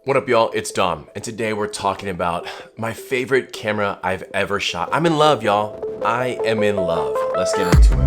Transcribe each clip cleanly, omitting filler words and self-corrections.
What up, y'all? It's Dom, and today we're talking about my favorite camera I've ever shot. I'm in love, y'all. I am in love. Let's get into it.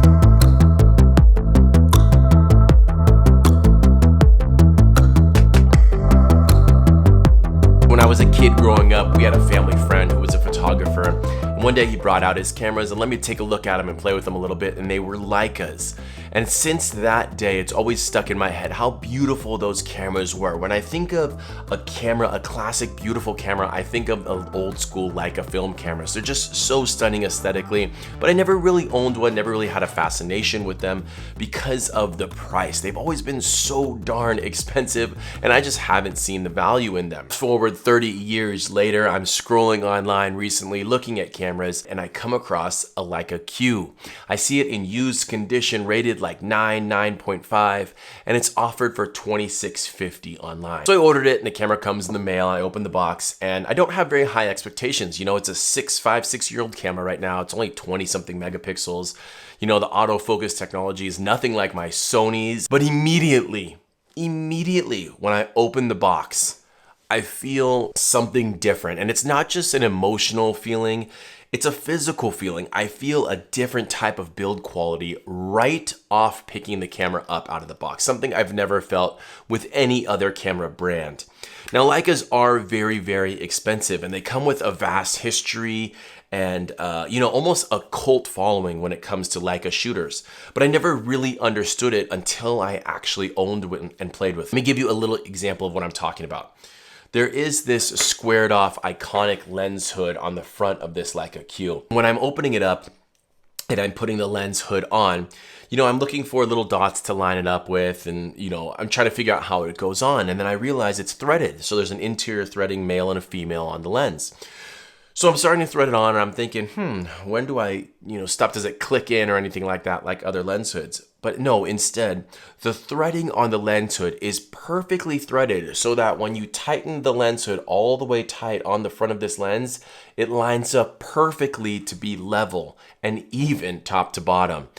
When I was a kid growing up, we had a family friend who was a photographer. And one day he brought out his cameras and let me take a look at them and play with them a little bit, and they were Leicas. And since that day, it's always stuck in my head how beautiful those cameras were. When I think of a camera, a classic, beautiful camera, I think of an old school Leica film cameras. They're just so stunning aesthetically, but I never really owned one, never really had a fascination with them because of the price. They've always been so darn expensive, and I just haven't seen the value in them. Forward 30 years later, I'm scrolling online recently looking at cameras, and I come across a Leica Q. I see it in used condition, rated like 9.5, and it's offered for $26.50 online. So I ordered it and the camera comes in the mail. I open the box and I don't have very high expectations. You know, it's a 6-year-old camera right now. It's only 20 something megapixels. You know, the autofocus technology is nothing like my Sony's, but immediately when I open the box, I feel something different. And it's not just an emotional feeling, it's a physical feeling. I feel a different type of build quality right off picking the camera up out of the box, something I've never felt with any other camera brand. Now, Leicas are very, very expensive, and they come with a vast history and almost a cult following when it comes to Leica shooters. But I never really understood it until I actually owned it and played with it. Let me give you a little example of what I'm talking about. There is this squared off iconic lens hood on the front of this Leica Q. When I'm opening it up and I'm putting the lens hood on, I'm looking for little dots to line it up with, and I'm trying to figure out how it goes on, and then I realize it's threaded. So there's an interior threading male and a female on the lens. So I'm starting to thread it on and I'm thinking, when do I, stop? Does it click in or anything like that, like other lens hoods? But no, instead, the threading on the lens hood is perfectly threaded so that when you tighten the lens hood all the way tight on the front of this lens, it lines up perfectly to be level and even top to bottom.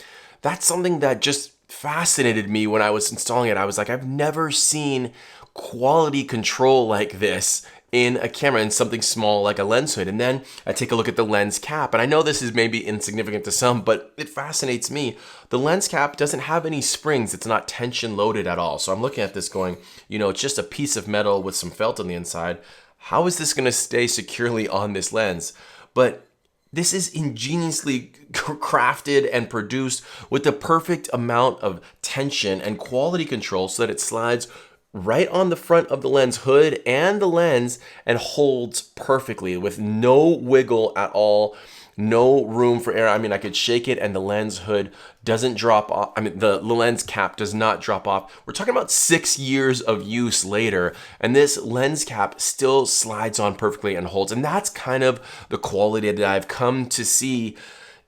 That's something that just fascinated me when I was installing it. I was like, I've never seen quality control like this in a camera, in something small like a lens hood. And then I take a look at the lens cap, and I know this is maybe insignificant to some, but it fascinates me. The lens cap doesn't have any springs. It's not tension loaded at all. So I'm looking at this going, it's just a piece of metal with some felt on the inside. How is this gonna stay securely on this lens? But this is ingeniously crafted and produced with the perfect amount of tension and quality control so that it slides right on the front of the lens hood and the lens and holds perfectly with no wiggle at all, no room for error. I mean, I could shake it and the lens hood doesn't drop off. I mean, the lens cap does not drop off. We're talking about 6 years of use later, and this lens cap still slides on perfectly and holds. And that's kind of the quality that I've come to see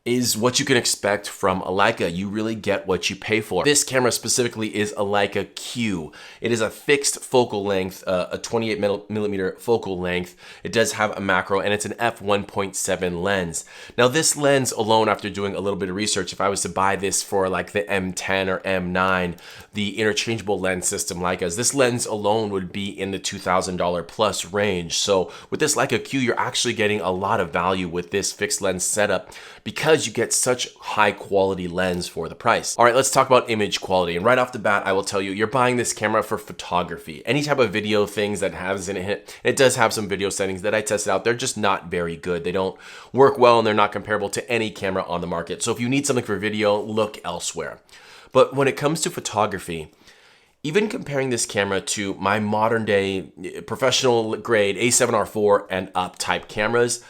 is what you can expect from a Leica. You really get what you pay for. This camera specifically is a Leica Q. It is a fixed focal length, a 28 millimeter focal length. It does have a macro, and it's an f1.7 lens. Now this lens alone, after doing a little bit of research, if I was to buy this for like the M10 or M9, the interchangeable lens system Leicas, this lens alone would be in the $2,000 plus range. So with this Leica Q, you're actually getting a lot of value with this fixed lens setup because you get such high quality lens for the price. All right, let's talk about image quality. And right off the bat, I will tell you, you're buying this camera for photography. Any type of video things that has in it does have some video settings that I tested out. They're just not very good. They don't work well, and they're not comparable to any camera on the market. So if you need something for video, look elsewhere. But when it comes to photography, even comparing this camera to my modern day professional grade A7R4 and up type cameras,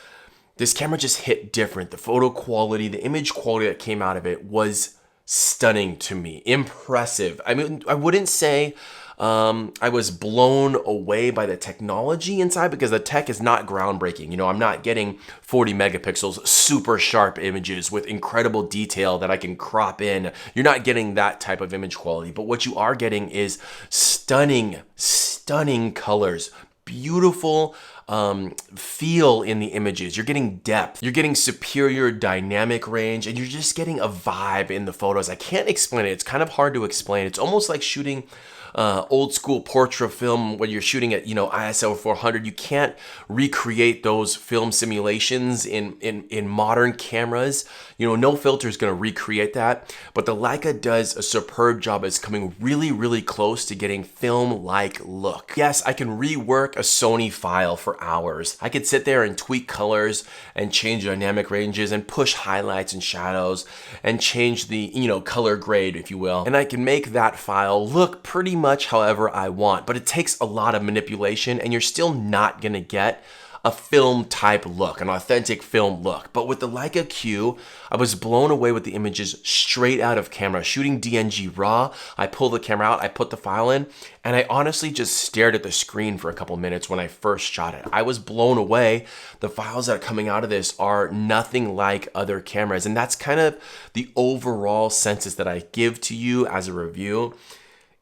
this camera just hit different. The photo quality, the image quality that came out of it was stunning to me, impressive. I mean, I wouldn't say I was blown away by the technology inside because the tech is not groundbreaking. I'm not getting 40 megapixels, super sharp images with incredible detail that I can crop in. You're not getting that type of image quality, but what you are getting is stunning colors, beautiful feel in the images. You're getting depth, you're getting superior dynamic range, and you're just getting a vibe in the photos. I can't explain it. It's kind of hard to explain. It's almost like shooting old school portrait film when you're shooting at, ISO 400. You can't recreate those film simulations in modern cameras. No filter is going to recreate that, but the Leica does a superb job. It's coming really, really close to getting film-like look. Yes, I can rework a Sony file for hours. I could sit there and tweak colors and change dynamic ranges and push highlights and shadows and change the, color grade, if you will. And I can make that file look pretty much however I want, but it takes a lot of manipulation and you're still not gonna get a film type look, an authentic film look. But with the Leica Q, I was blown away with the images straight out of camera. Shooting DNG raw, I pull the camera out, I put the file in, and I honestly just stared at the screen for a couple minutes when I first shot it. I was blown away. The files that are coming out of this are nothing like other cameras, and that's kind of the overall census that I give to you as a review.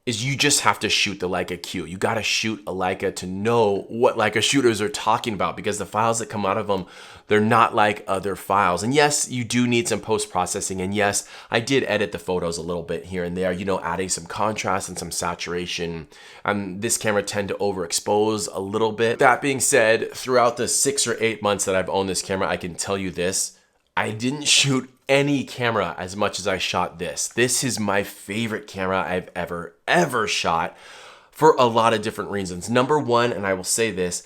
Is you just have to shoot the Leica Q. You gotta shoot a Leica to know what Leica shooters are talking about, because the files that come out of them, they're not like other files. And yes, you do need some post-processing. And yes, I did edit the photos a little bit here and there, adding some contrast and some saturation. This camera tend to overexpose a little bit. That being said, throughout the 6 or 8 months that I've owned this camera, I can tell you this, I didn't shoot any camera as much as I shot this. This is my favorite camera I've ever shot for a lot of different reasons. Number one, and I will say this,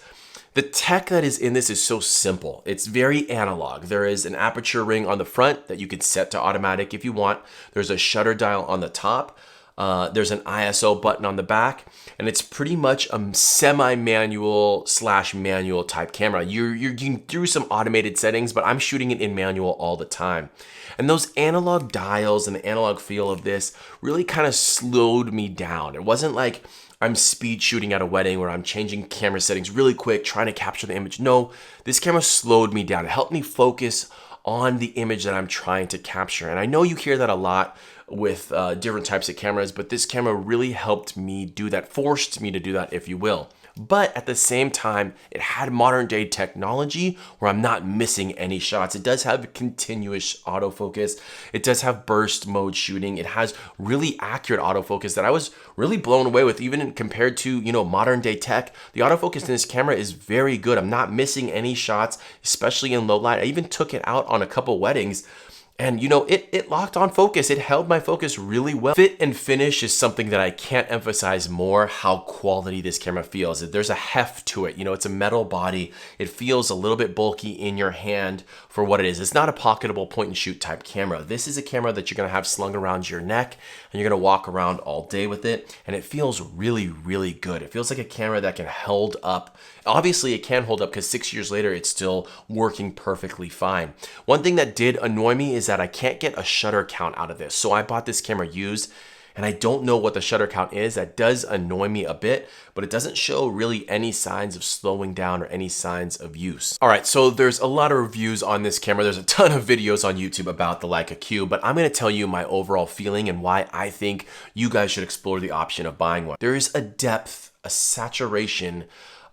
the tech that is in this is so simple. It's very analog. There is an aperture ring on the front that you can set to automatic if you want. There's a shutter dial on the top. There's an ISO button on the back, and it's pretty much a semi-manual / manual type camera. You're through some automated settings, but I'm shooting it in manual all the time. And those analog dials and the analog feel of this really kind of slowed me down. It wasn't like I'm speed shooting at a wedding where I'm changing camera settings really quick, trying to capture the image. No, this camera slowed me down. It helped me focus on the image that I'm trying to capture. And I know you hear that a lot with different types of cameras, but this camera really helped me do that, forced me to do that, if you will. But at the same time, it had modern day technology where I'm not missing any shots. It does have continuous autofocus. It does have burst mode shooting. It has really accurate autofocus that I was really blown away with, even compared to, modern day tech. The autofocus in this camera is very good. I'm not missing any shots, especially in low light. I even took it out on a couple weddings. And it locked on focus. It held my focus really well. Fit and finish is something that I can't emphasize more, how quality this camera feels. There's a heft to it. It's a metal body. It feels a little bit bulky in your hand for what it is. It's not a pocketable point and shoot type camera. This is a camera that you're gonna have slung around your neck and you're gonna walk around all day with it. And it feels really, really good. It feels like a camera that can hold up. Obviously it can hold up because 6 years later, it's still working perfectly fine. One thing that did annoy me is that I can't get a shutter count out of this. So I bought this camera used and I don't know what the shutter count is. That does annoy me a bit, but it doesn't show really any signs of slowing down or any signs of use. All right, so there's a lot of reviews on this camera. There's a ton of videos on YouTube about the Leica Q, but I'm gonna tell you my overall feeling and why I think you guys should explore the option of buying one. There is a depth, a saturation,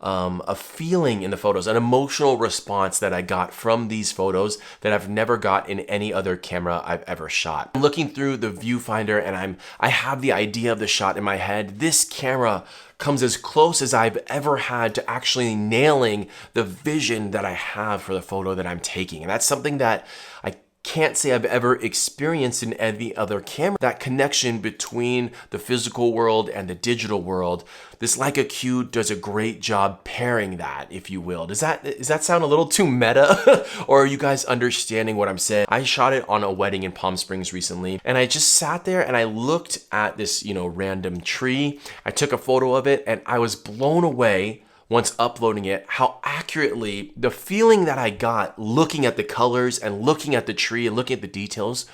a feeling in the photos, an emotional response that I got from these photos that I've never got in any other camera I've ever shot. I'm looking through the viewfinder and I have the idea of the shot in my head. This camera comes as close as I've ever had to actually nailing the vision that I have for the photo that I'm taking. And that's something that I can't say I've ever experienced in any other camera. That connection between the physical world and the digital world, this Leica Q does a great job pairing that, if you will. Does that sound a little too meta? Or are you guys understanding what I'm saying? I shot it on a wedding in Palm Springs recently, and I just sat there and I looked at this, random tree. I took a photo of it and I was blown away once uploading it, how accurately the feeling that I got looking at the colors and looking at the tree and looking at the details,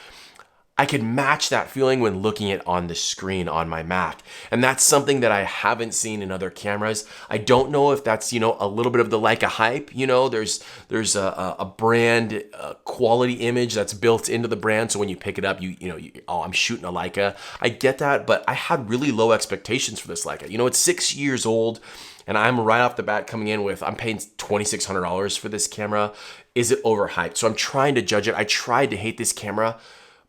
I could match that feeling when looking at on the screen on my Mac. And that's something that I haven't seen in other cameras. I don't know if that's, a little bit of the Leica hype. There's a brand quality image that's built into the brand. So when you pick it up, oh, I'm shooting a Leica. I get that, but I had really low expectations for this Leica. It's 6 years old. And I'm right off the bat coming in with, I'm paying $2,600 for this camera. Is it overhyped? So I'm trying to judge it. I tried to hate this camera,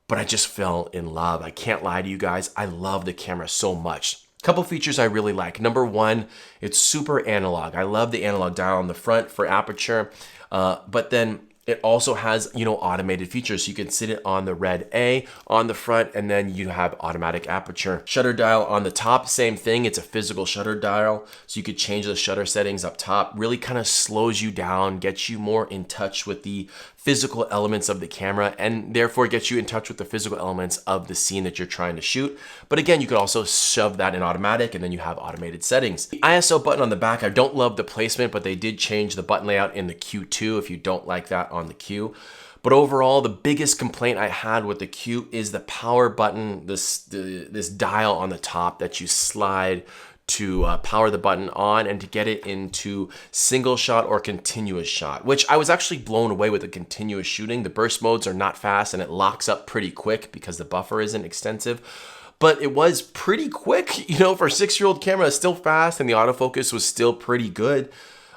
but I just fell in love. I can't lie to you guys. I love the camera so much. Couple features I really like. Number one, it's super analog. I love the analog dial on the front for aperture, but then it also has, automated features. So you can sit it on the red A on the front, and then you have automatic aperture. Shutter dial on the top, same thing. It's a physical shutter dial. So you could change the shutter settings up top. Really kind of slows you down, gets you more in touch with the physical elements of the camera, and therefore gets you in touch with the physical elements of the scene that you're trying to shoot. But again, you could also shove that in automatic, and then you have automated settings. The ISO button on the back, I don't love the placement, but they did change the button layout in the Q2 if you don't like that on the Q. But overall, the biggest complaint I had with the Q is the power button, this dial on the top that you slide to power the button on and to get it into single shot or continuous shot, which I was actually blown away with the continuous shooting. The burst modes are not fast and it locks up pretty quick because the buffer isn't extensive. But it was pretty quick, for a 6-year-old camera, it's still fast and the autofocus was still pretty good.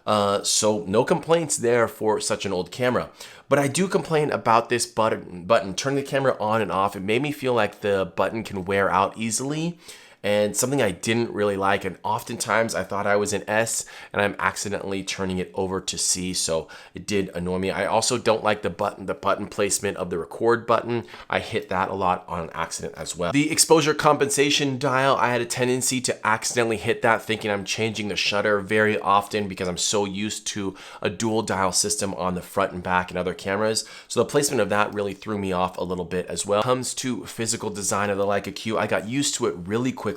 So no complaints there for such an old camera. But I do complain about this button. Turning the camera on and off, it made me feel like the button can wear out easily. And something I didn't really like, and oftentimes I thought I was in S and I'm accidentally turning it over to C, so it did annoy me. I also don't like the button placement of the record button. I hit that a lot on accident as well. The exposure compensation dial, I had a tendency to accidentally hit that thinking I'm changing the shutter very often because I'm so used to a dual dial system on the front and back in other cameras. So the placement of that really threw me off a little bit as well. When it comes to physical design of the Leica Q, I got used to it really quickly.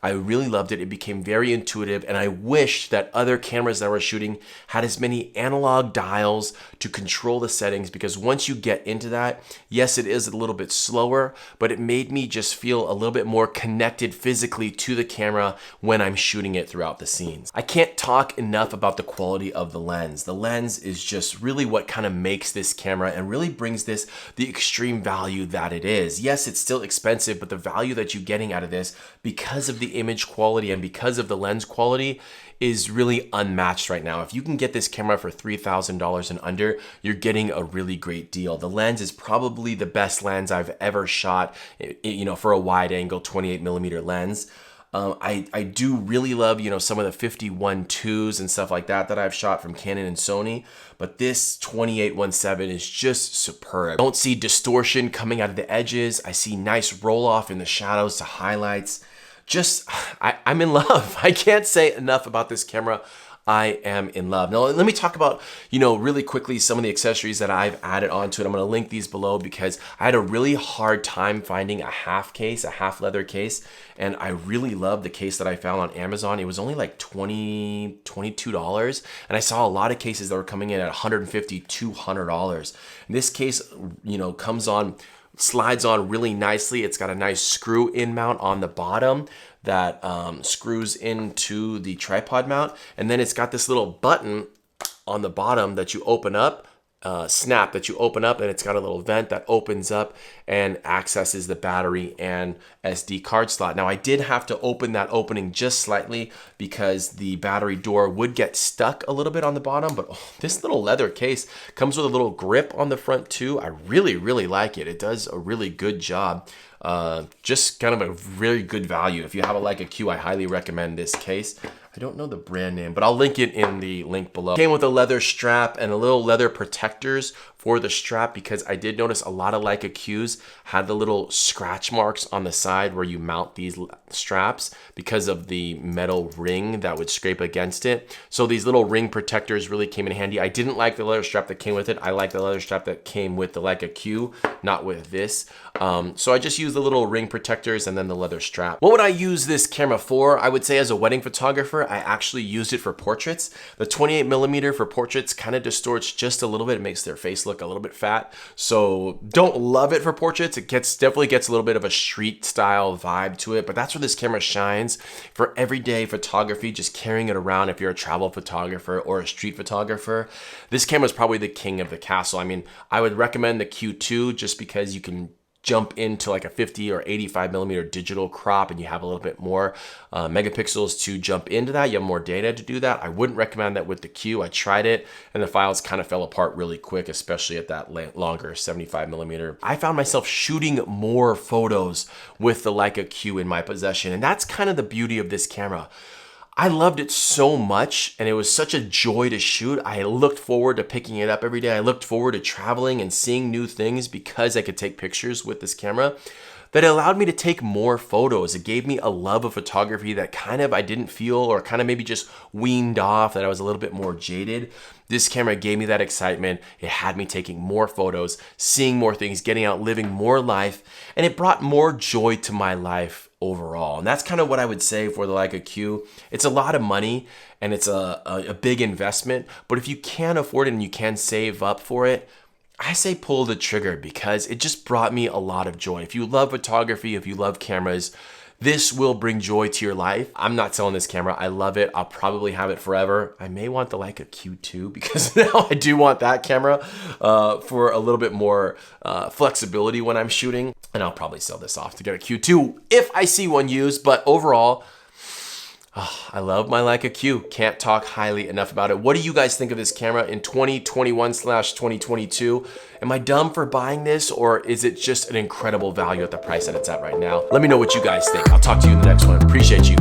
I really loved it. It became very intuitive, and I wish that other cameras that I was shooting had as many analog dials to control the settings, because once you get into that, yes, it is a little bit slower, but it made me just feel a little bit more connected physically to the camera when I'm shooting it throughout the scenes. I can't talk enough about the quality of the lens. The lens is just really what kind of makes this camera and really brings this the extreme value that it is. Yes, it's still expensive, but the value that you're getting out of this, because of the image quality and because of the lens quality, is really unmatched right now. If you can get this camera for $3,000 and under, you're getting a really great deal. The lens is probably the best lens I've ever shot, for a wide angle 28mm lens. I do really love, some of the 51.2s and stuff like that I've shot from Canon and Sony, but this 28-1.7 is just superb. I don't see distortion coming out of the edges. I see nice roll off in the shadows to highlights. I'm in love. I can't say enough about this camera. I am in love. Now, let me talk about, really quickly some of the accessories that I've added onto it. I'm going to link these below because I had a really hard time finding a half leather case, and I really love the case that I found on Amazon. It was only like $22, and I saw a lot of cases that were coming in at $150, $200. And this case, slides on really nicely. It's got a nice screw in mount on the bottom that screws into the tripod mount, and then it's got this little button on the bottom that you open up, snap that you open up, and it's got a little vent that opens up and accesses the battery and SD card slot. Now, I did have to open that opening just slightly because the battery door would get stuck a little bit on the bottom, but this little leather case comes with a little grip on the front too. I really, really like it. It does a really good job. Just kind of a very good value. If you have a Leica Q, I highly recommend this case. I don't know the brand name, but I'll link it in the link below. It came with a leather strap and a little leather protectors for the strap, because I did notice a lot of Leica Qs had the little scratch marks on the side where you mount these straps because of the metal ring that would scrape against it. So these little ring protectors really came in handy. I didn't like the leather strap that came with it. I like the leather strap that came with the Leica Q, not with this. So I just used the little ring protectors and then the leather strap. What would I use this camera for? I would say as a wedding photographer, I actually used it for portraits. The 28mm for portraits kind of distorts just a little bit. It makes their face look a little bit fat. So don't love it for portraits. It definitely gets a little bit of a street style vibe to it, but that's where this camera shines. For everyday photography, just carrying it around if you're a travel photographer or a street photographer, this camera is probably the king of the castle. I mean, I would recommend the Q2 just because you can jump into like a 50 or 85 millimeter digital crop and you have a little bit more megapixels to jump into that, you have more data to do that, I wouldn't recommend that with the Q. I tried it and the files kind of fell apart really quick, especially at that longer 75 millimeter. I found myself shooting more photos with the Leica Q in my possession, and that's kind of the beauty of this camera. I loved it so much and it was such a joy to shoot. I looked forward to picking it up every day. I looked forward to traveling and seeing new things because I could take pictures with this camera. That allowed me to take more photos. It gave me a love of photography that kind of I didn't feel, or kind of maybe just weaned off, that I was a little bit more jaded. This camera gave me that excitement. It had me taking more photos, seeing more things, getting out, living more life, and it brought more joy to my life overall. And that's kind of what I would say for the Leica Q. It's a lot of money and it's a big investment, but if you can afford it and you can save up for it, I say pull the trigger because it just brought me a lot of joy. If you love photography, if you love cameras, this will bring joy to your life. I'm not selling this camera. I love it. I'll probably have it forever. I may want the Leica Q2 because now I do want that camera for a little bit more flexibility when I'm shooting. And I'll probably sell this off to get a Q2 if I see one used. But overall, I love my Leica Q. Can't talk highly enough about it. What do you guys think of this camera in 2021/2022? Am I dumb for buying this, or is it just an incredible value at the price that it's at right now? Let me know what you guys think. I'll talk to you in the next one. Appreciate you.